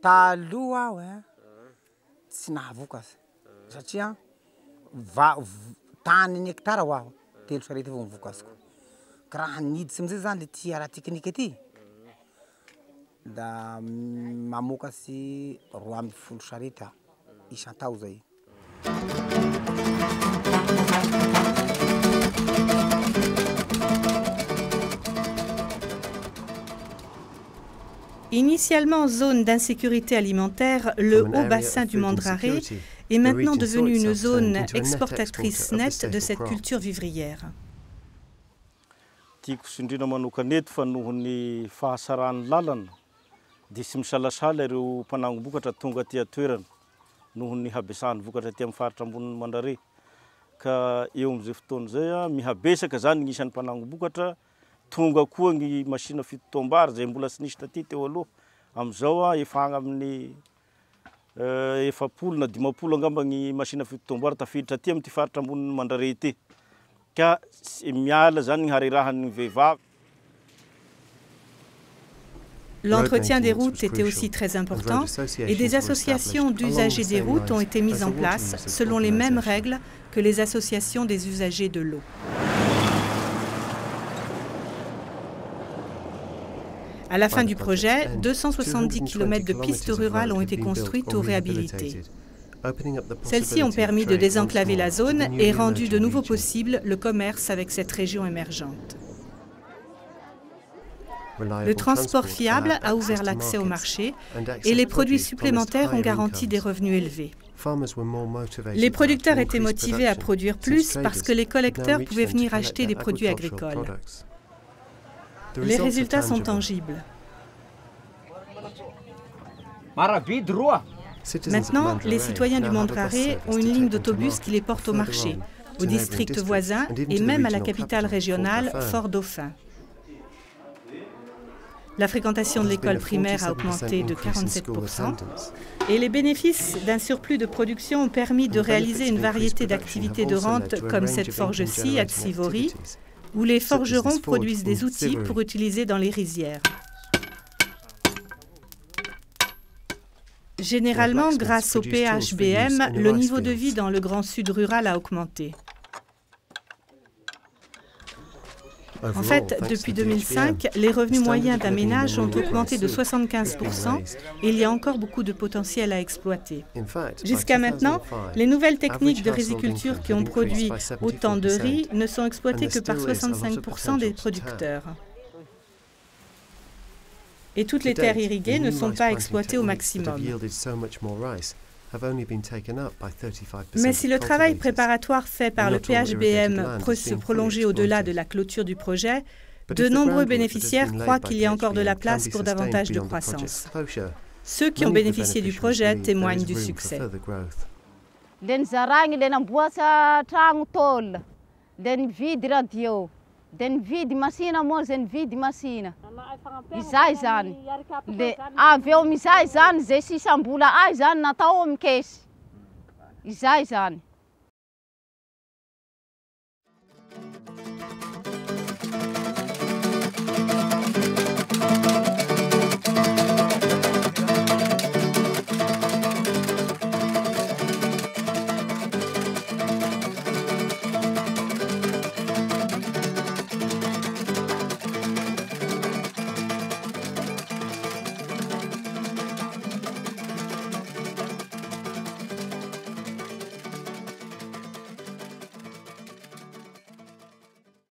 Taloha aho tsy nahavokatsy satria tany hectare ho aho 3 sarety avao mivokasiko. Ka raha niditsy amizay zany le ty ara teknika ty da mamokatsy 2 sarety aho isantao zay. Initialement zone d'insécurité alimentaire, le haut bassin du Mandraré est maintenant devenu une zone exportatrice nette de cette culture vivrière. Tiako sindrina manokana eto fa nohon'ny fahasaran'ny lalana dia sy misalasala ireo mpanangom-bokatra tonga aty atoerana nohon'ny habesan'ny vokatra aty amin'ny faritra ambonin'ny Mandraré. Ka eo amin'izay fotoana zay mihabesaka zany ny isan'ny mpanangom-bokatra, tonga koa ny machine fitotoam-bary zay mbola tsy nisy taty teo aloha. Amizao efa agny amin'ny 700 na 500 angamba ny machine fitotoam-bary tafiditra aty amin'ny faritra ambonin'ny Mandraré ity. Ka miala zany ny harerahan'ny vehivavy. L'entretien des routes était aussi très important et des associations d'usagers des routes ont été mises en place selon les mêmes règles que les associations des usagers de l'eau. À la fin du projet, 270 km de pistes rurales ont été construites ou réhabilitées. Celles-ci ont permis de désenclaver la zone et rendu de nouveau possible le commerce avec cette région émergente. Le transport fiable a ouvert l'accès au marché et les produits supplémentaires ont garanti des revenus élevés. Les producteurs étaient motivés à produire plus parce que les collecteurs pouvaient venir acheter des produits agricoles. Les résultats sont tangibles. Maintenant, les citoyens du Mandraré ont une ligne d'autobus qui les porte au marché, aux districts voisins et même à la capitale régionale, Fort-Dauphin. La fréquentation de l'école primaire a augmenté de 47% et les bénéfices d'un surplus de production ont permis de réaliser une variété d'activités de rente comme cette forge-ci à Tsivori, où les forgerons produisent des outils pour utiliser dans les rizières. Généralement, grâce au PHBM, le niveau de vie dans le Grand Sud rural a augmenté. En fait, depuis 2005, les revenus moyens d'un ménage ont augmenté de 75% et il y a encore beaucoup de potentiel à exploiter. Jusqu'à maintenant, les nouvelles techniques de riziculture qui ont produit autant de riz ne sont exploitées que par 65% des producteurs. Et toutes les terres irriguées ne sont pas exploitées au maximum. Mais si le travail préparatoire fait par le PHBM peut se prolonger au-delà de la clôture du projet, de nombreux bénéficiaires croient qu'il y a encore de la place pour davantage de croissance. Ceux qui ont bénéficié du projet témoignent du succès. Den vidy masina moa zany vidy masina. Izay zany. Le avy eo amizay zany zay sisambola ay zany natao amin'ny kesy. Izay zany.